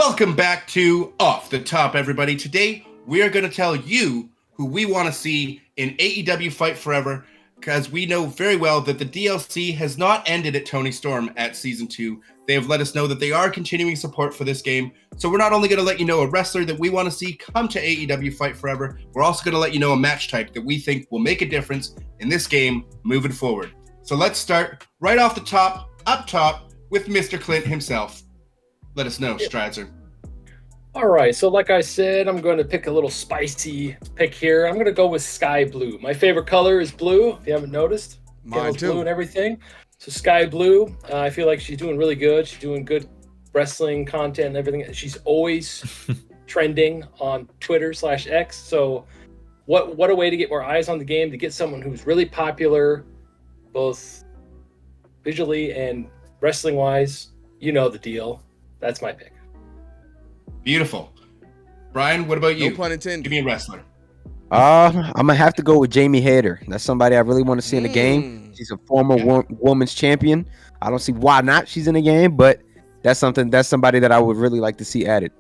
Welcome back to Off the Top, everybody. Today, we are going to tell you who we want to see in AEW Fight Forever, because we know very well that the DLC has not ended at Tony Storm at Season 2. They have let us know that they are continuing support for this game. So we're not only going to let you know a wrestler that we want to see come to AEW Fight Forever, we're also going to let you know a match type that we think will make a difference in this game moving forward. So let's start right off the top, up top, with Mr. Clint himself. Let us know, Stryzer. All right, so like I said, I'm going to pick a little spicy pick here. I'm going to go with sky blue. My favorite color is blue, if you haven't noticed. Mine too. Blue and everything. So sky blue, I feel like she's doing really good. She's doing good wrestling content and everything. She's always trending on Twitter/X. So what a way to get more eyes on the game, to get someone who's really popular, both visually and wrestling-wise. You know the deal. That's my pick. Beautiful. Bryan, what about you? No pun intended. Give me a wrestler. I'm gonna have to go with Jamie Hayter. That's somebody I really want to see in the game. She's a former women's champion. I don't see why not she's in the game, but that's somebody that I would really like to see added.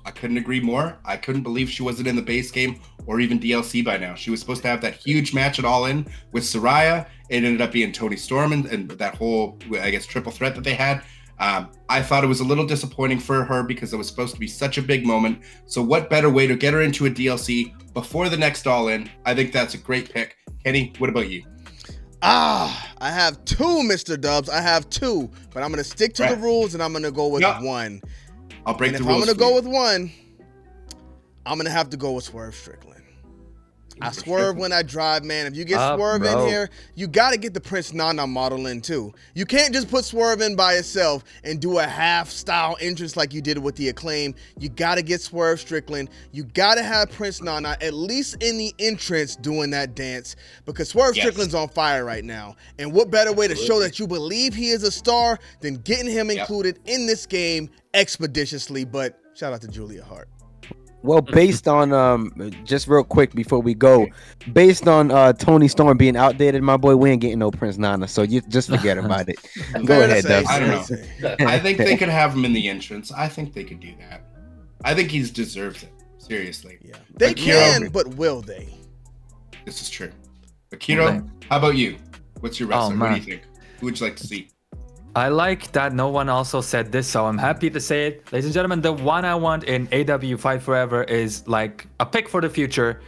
I couldn't agree more. I couldn't believe she wasn't in the base game or even DLC by now. She was supposed to have that huge match at All In with Saraya. It ended up being Tony Storm and that whole, I guess, triple threat that they had. I thought it was a little disappointing for her because it was supposed to be such a big moment. So what better way to get her into a DLC before the next All In? I think that's a great pick. Kenny, what about you? I have two, Mr. Dubbs. I have two, but I'm going to stick to the rules and I'm going to go with one. I'll break the rules. If I'm going to go with one, I'm going to have to go with Swerve Strickland. I swerve when I drive, man. If you get Swerve in here, you got to get the Prince Nana model in too. You can't just put Swerve in by itself and do a half-style entrance like you did with the Acclaim. You got to get Swerve Strickland. You got to have Prince Nana at least in the entrance doing that dance, because Swerve Strickland's on fire right now. And what better way to show that you believe he is a star than getting him included in this game expeditiously. But shout out to Julia Hart. Well, based on just real quick before we go, based on Tony Storm being outdated, my boy, we ain't getting no Prince Nana, so you just forget about it. Go ahead, Dubs. I don't know. I think they could have him in the entrance. I think they could do that. I think he deserves it. Seriously. Yeah. They can, but will they? This is true. But Kero, how about you? What's your wrestler? What do you think? Who would you like to see? I like that no one also said this, so I'm happy to say it. Ladies and gentlemen, the one I want in AEW Fight Forever is like a pick for the future.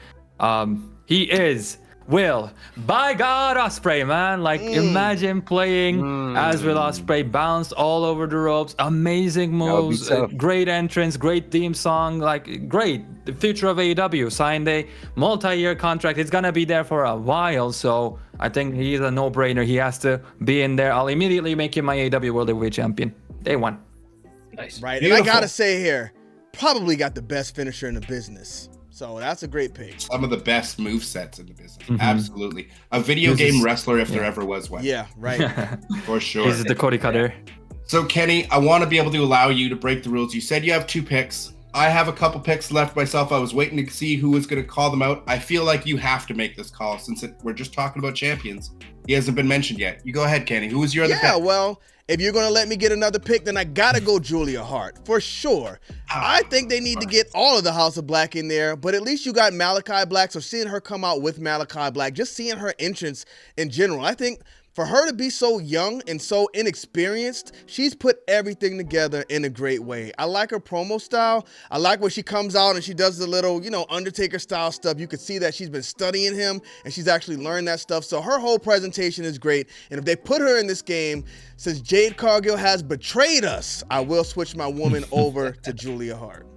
He is Will, by God, Ospreay, man. Like, imagine playing as Will Ospreay, bounced all over the ropes, amazing moves, great entrance, great theme song, like, great. The future of AEW, signed a multi-year contract. It's gonna be there for a while, so I think he's a no-brainer. He has to be in there. I'll immediately make him my AEW World Heavyweight Champion. Day one. Nice. Right, beautiful. And I gotta say here, probably got the best finisher in the business. So that's a great pick. Some of the best movesets in the business. Absolutely. A video game wrestler if there ever was one. Yeah, right. For sure. He's the Cody Cutter. So, Kenny, I want to be able to allow you to break the rules. You said you have two picks. I have a couple picks left myself. I was waiting to see who was going to call them out. I feel like you have to make this call since we're just talking about champions. He hasn't been mentioned yet. You go ahead, Kenny. Who was your other pick? Yeah, well, if you're going to let me get another pick, then I got to go Julia Hart, for sure. I think they need to get all of the House of Black in there, but at least you got Malachi Black, so seeing her come out with Malachi Black, just seeing her entrance in general, I think for her to be so young and so inexperienced, she's put everything together in a great way. I like her promo style. I like when she comes out and she does the little, Undertaker style stuff. You could see that she's been studying him and she's actually learned that stuff. So her whole presentation is great. And if they put her in this game, since Jade Cargill has betrayed us, I will switch my woman over to Julia Hart.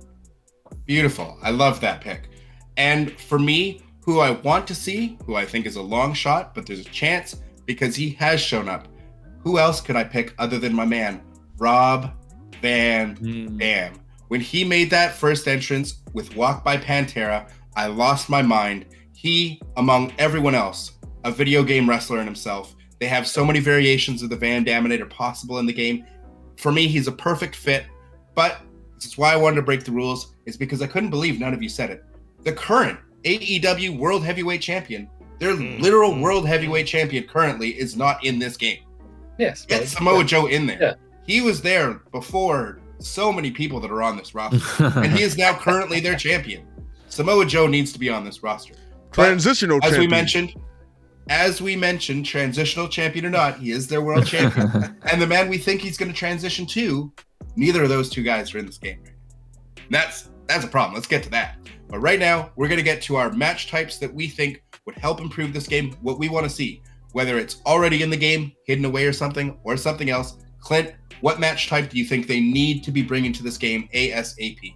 Beautiful. I love that pick. And for me, who I want to see, who I think is a long shot, but there's a chance, because he has shown up. Who else could I pick other than my man, Rob Van Dam? When he made that first entrance with Walk by Pantera, I lost my mind. He, among everyone else, a video game wrestler in himself. They have so many variations of the Van Daminator possible in the game. For me, he's a perfect fit, but this is why I wanted to break the rules, is because I couldn't believe none of you said it. The current AEW World Heavyweight Champion, their literal World Heavyweight Champion currently, is not in this game. Yes. Get Samoa Joe in there. Yeah. He was there before so many people that are on this roster, and he is now currently their champion. Samoa Joe needs to be on this roster. Transitional But, champion. as we mentioned, transitional champion or not, he is their world champion. And the man we think he's going to transition to, neither of those two guys are in this game right now. That's a problem. Let's get to that. But right now, we're going to get to our match types that we think would help improve this game, what we want to see, whether it's already in the game, hidden away or something else. Clint, what match type do you think they need to be bringing to this game ASAP? I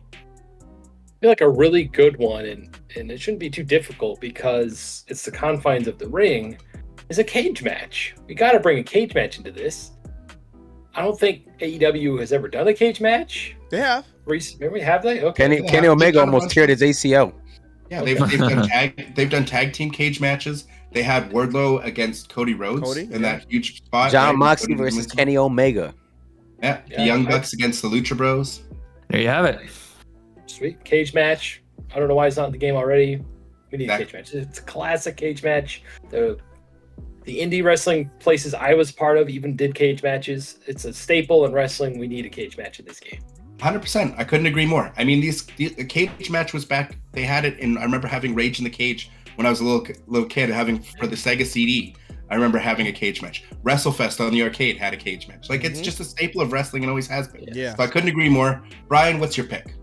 feel like a really good one, and it shouldn't be too difficult because it's the confines of the ring, is a cage match. We got to bring a cage match into this. I don't think AEW has ever done a cage match. They have. Maybe have they? Okay. Kenny Omega almost teared his ACL. Yeah, they've done tag team cage matches. They had Wardlow against Cody Rhodes in that huge spot. John Moxley versus Kenny Omega. Yeah, the Young Bucks against the Lucha Bros. There you have it. Sweet cage match. I don't know why it's not in the game already. We need a cage match. It's a classic cage match. The indie wrestling places I was part of even did cage matches. It's a staple in wrestling. We need a cage match in this game. 100%. I couldn't agree more. I mean, the cage match was back. They had it in. I remember having Rage in the Cage when I was a little kid, having for the Sega CD. I remember having a cage match. WrestleFest on the arcade had a cage match. Like it's just a staple of wrestling and always has been. Yeah. So I couldn't agree more. Bryan, what's your pick?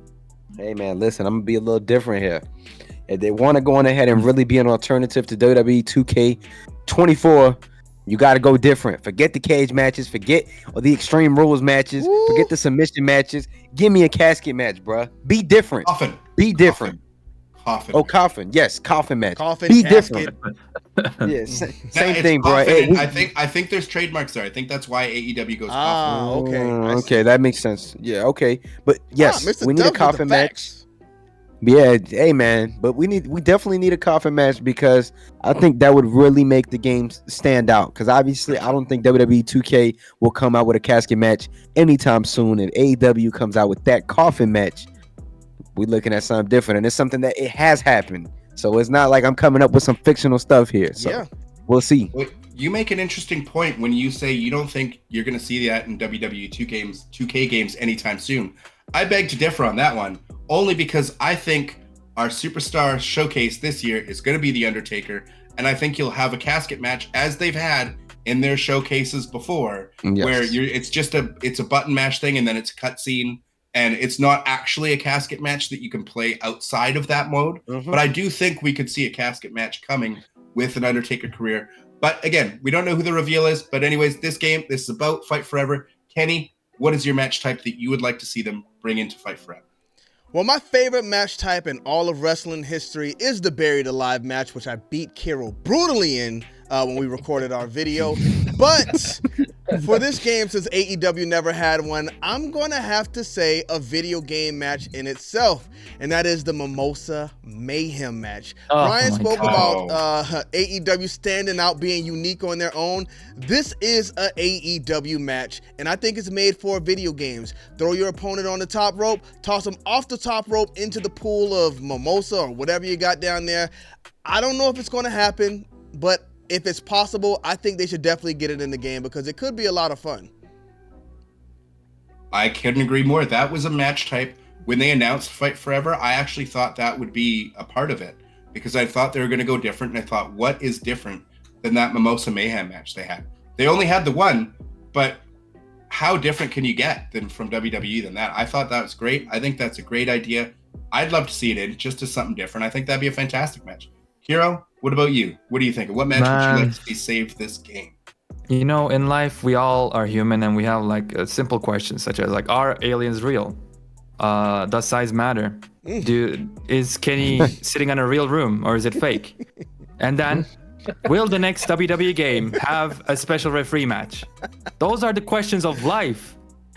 Hey man, listen, I'm gonna be a little different here. If they want to go on ahead and really be an alternative to WWE 2K24, you got to go different. Forget the cage matches. Forget the Extreme Rules matches. Woo. Forget the submission matches. Give me a casket match, bruh. Be different. Coffin. Be different. Coffin. Oh, coffin. Yes, coffin match. Coffin. Be casket. different. Yeah, same thing, bro. Hey, I think there's trademarks there. I think that's why AEW goes coffin. Okay. Okay, that makes sense. Yeah, okay. But yes, Mr. we need a Dubbs coffin with the match. facts. Yeah, hey man, but we definitely need a coffin match because I think that would really make the game stand out. Because obviously, I don't think WWE 2K will come out with a casket match anytime soon, and AEW comes out with that coffin match. We're looking at something different, and it's something that it has happened. So it's not like I'm coming up with some fictional stuff here. So we'll see. You make an interesting point when you say you don't think you're going to see that in WWE 2K games anytime soon. I beg to differ on that one, only because I think our superstar showcase this year is going to be The Undertaker, and I think you'll have a casket match as they've had in their showcases before, where it's a button mash thing, and then it's a cutscene, and it's not actually a casket match that you can play outside of that mode. But I do think we could see a casket match coming with an Undertaker career. But again, we don't know who the reveal is. But anyways, this is about Fight Forever. Kenny, what is your match type that you would like to see them bring into Fight Forever? Well, my favorite match type in all of wrestling history is the Buried Alive match, which I beat Kero brutally in when we recorded our video. But for this game, since AEW never had one, I'm going to have to say a video game match in itself, and that is the Mimosa Mayhem match. Bryan spoke about AEW standing out, being unique on their own. This is a AEW match, and I think it's made for video games. Throw your opponent on the top rope, toss them off the top rope into the pool of mimosa or whatever you got down there. I don't know if it's going to happen, but if it's possible, I think they should definitely get it in the game because it could be a lot of fun. I couldn't agree more. That was a match type. When they announced Fight Forever, I actually thought that would be a part of it because I thought they were going to go different. And I thought, what is different than that Mimosa Mayhem match they had? They only had the one, but how different can you get from WWE than that? I thought that was great. I think that's a great idea. I'd love to see it in just as something different. I think that'd be a fantastic match. Kero, what about you? What do you think? What match would you like to see save this game? You know, in life, we all are human and we have like a simple questions such as like, are aliens real? Does size matter? Is Kenny sitting in a real room or is it fake? And then, will the next WWE game have a special referee match? Those are the questions of life.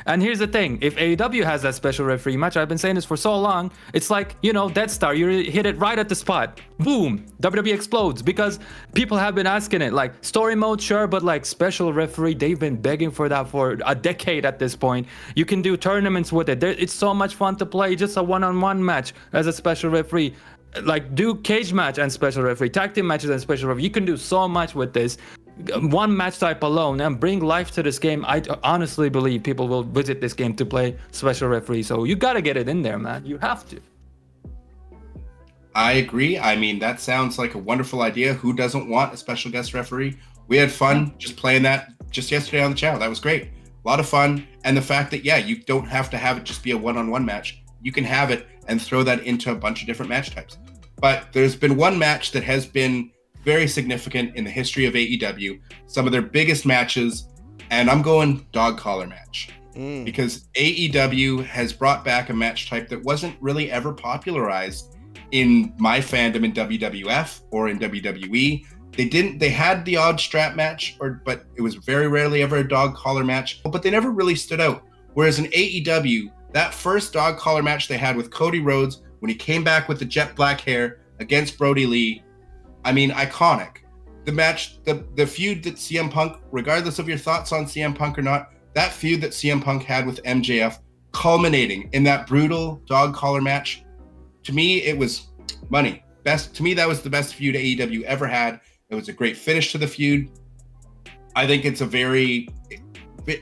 And here's the thing, if AEW has that special referee match, I've been saying this for so long, it's like, you know, Death Star, you hit it right at the spot. Boom, WWE explodes because people have been asking it. Like, story mode, sure, but like special referee, they've been begging for that for a decade at this point. You can do tournaments with it. It's so much fun to play just a one-on-one match as a special referee. Like, do cage match and special referee, tag team matches and special referee. You can do so much with this. one match type alone and bring life to this game, I honestly believe people will visit this game to play special referee. So you got to get it in there, man. You have to. I agree. I mean, that sounds like a wonderful idea. Who doesn't want a special guest referee? We had fun just playing that just yesterday on the channel. That was great. A lot of fun. And the fact that, yeah, you don't have to have it just be a one-on-one match. You can have it and throw that into a bunch of different match types. But there's been one match that has been very significant in the history of AEW, some of their biggest matches, and I'm going dog collar match. Because AEW has brought back a match type that wasn't really ever popularized in my fandom in WWF or in WWE. They had the odd strap match, but it was very rarely ever a dog collar match, but they never really stood out. Whereas in AEW, that first dog collar match they had with Cody Rhodes, when he came back with the jet black hair against Brody Lee, I mean, iconic. The match, the feud that CM Punk, regardless of your thoughts on CM Punk or not, that feud that CM Punk had with MJF, culminating in that brutal dog collar match, to me, it was money. To me, that was the best feud AEW ever had. It was a great finish to the feud. I think it's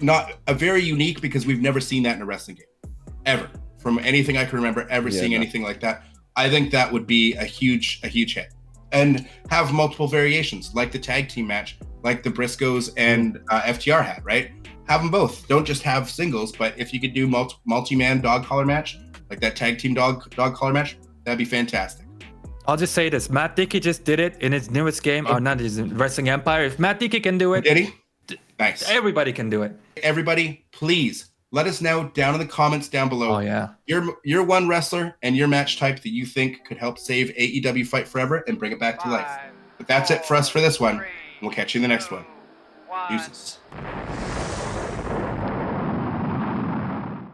not a very unique, because we've never seen that in a wrestling game, ever. From anything I can remember, seeing anything like that. I think that would be a huge hit. And have multiple variations, like the tag team match, like the Briscoes and FTR had, right? Have them both. Don't just have singles, but if you could do multi-man dog collar match, like that tag team dog collar match, that'd be fantastic. I'll just say this. Matt Dickey just did it in his newest game, or not his Wrestling Empire. If Matt Dickey can do it, did he? Nice. Everybody can do it. Everybody, please let us know down in the comments down below. Oh, yeah. Your one wrestler and your match type that you think could help save AEW Fight Forever and bring it back to life. But that's it for us for this one. We'll catch you in the next one. Deuces.